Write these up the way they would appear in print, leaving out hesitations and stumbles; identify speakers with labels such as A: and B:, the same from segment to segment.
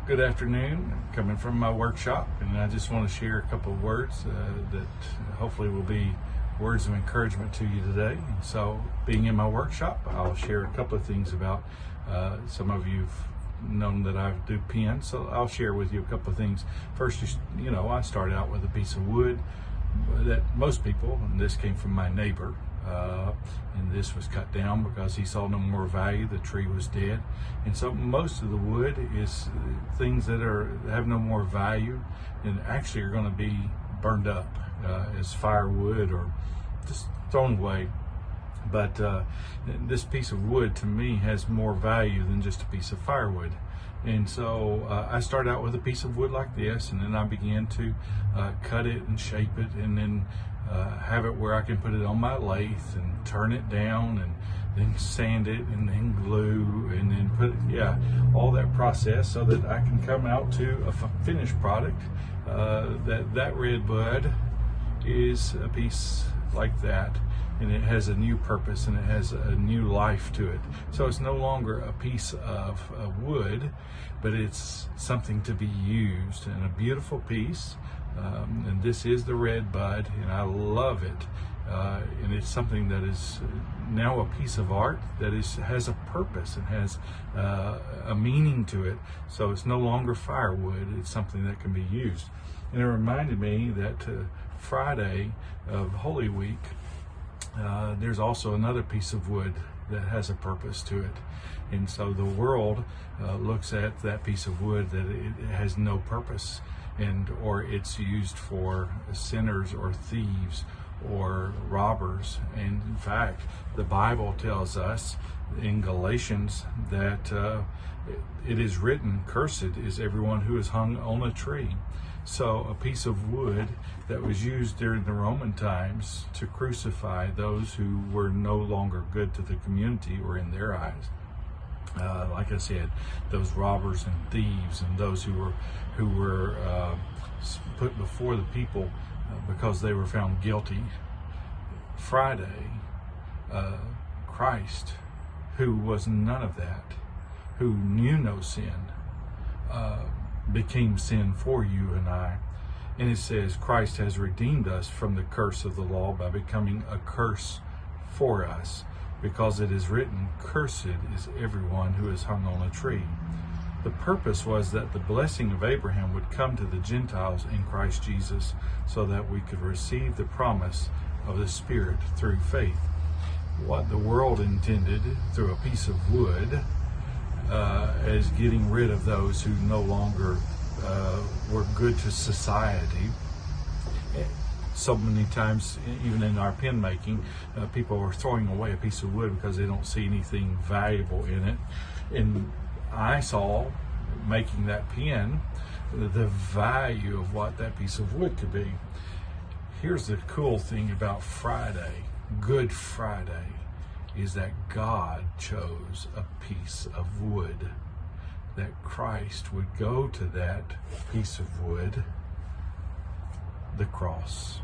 A: Good afternoon, coming from my workshop, and I just want to share a couple of words that hopefully will be words of encouragement to you today. So, being in my workshop, I'll share a couple of things about some of you've known that I do pens, so I'll share with you a couple of things. First, I started out with a piece of wood that most people, and this came from my neighbor, and this was cut down because he saw no more value. The tree was dead, and so most of the wood is things that have no more value and actually are going to be burned up as firewood or just thrown away. But this piece of wood to me has more value than just a piece of firewood. And so I started out with a piece of wood like this, and then I began to cut it and shape it, and then have it where I can put it on my lathe and turn it down and then sand it and then glue and then put it, all that process so that I can come out to a finished product. That red bud is a piece like that, and it has a new purpose and it has a new life to it. So it's no longer a piece of wood, but it's something to be used, and a beautiful piece. And this is the red bud, and I love it. And it's something that is now a piece of art that has a purpose and has a meaning to it. So it's no longer firewood, it's something that can be used. And it reminded me that Friday of Holy Week, there's also another piece of wood that has a purpose to it. And so the world looks at that piece of wood that it has no purpose, or it's used for sinners or thieves or robbers. And in fact, the Bible tells us in Galatians that it is written, "Cursed is everyone who is hung on a tree." So a piece of wood that was used during the Roman times to crucify those who were no longer good to the community or in their eyes. Like I said, those robbers and thieves and those who were put before the people because they were found guilty. Friday, Christ, who was none of that, who knew no sin, became sin for you and I. And it says Christ has redeemed us from the curse of the law by becoming a curse for us, because it is written, "Cursed is everyone who is hung on a tree." The purpose was that the blessing of Abraham would come to the Gentiles in Christ Jesus, so that we could receive the promise of the Spirit through faith. What the world intended through a piece of wood as getting rid of those who no longer were good to society. So many times, even in our pen making, people are throwing away a piece of wood because they don't see anything valuable in it. And I saw, making that pen, the value of what that piece of wood could be. Here's the cool thing about Friday, Good Friday, is that God chose a piece of wood, that Christ would go to that piece of wood, the cross.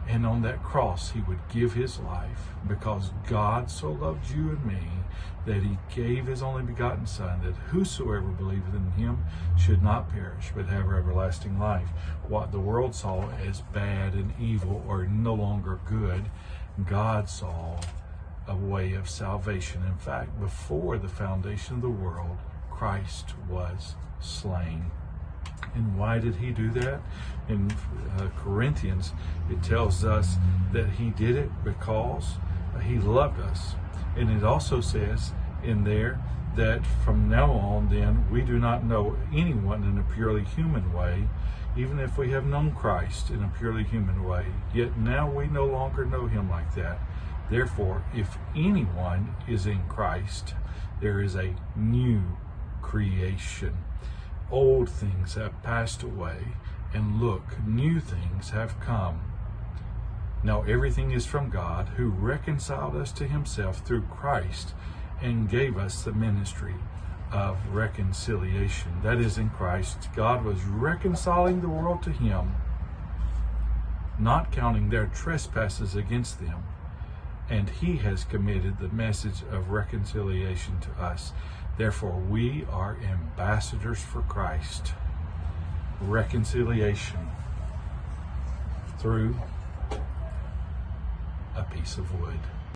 A: And on that cross, he would give his life, because God so loved you and me that he gave his only begotten Son, that whosoever believeth in him should not perish, but have everlasting life. What the world saw as bad and evil or no longer good, God saw a way of salvation. In fact, before the foundation of the world, Christ was slain. And why did he do that? In Corinthians, it tells us that he did it because he loved us. And it also says in there that from now on, then, we do not know anyone in a purely human way, even if we have known Christ in a purely human way. Yet now we no longer know him like that. Therefore, if anyone is in Christ, there is a new creation. Old things have passed away, and look, new things have come. Now everything is from God, who reconciled us to himself through Christ and gave us the ministry of reconciliation. That is, in Christ, God was reconciling the world to him, not counting their trespasses against them. And he has committed the message of reconciliation to us. Therefore, we are ambassadors for Christ. Reconciliation through a piece of wood.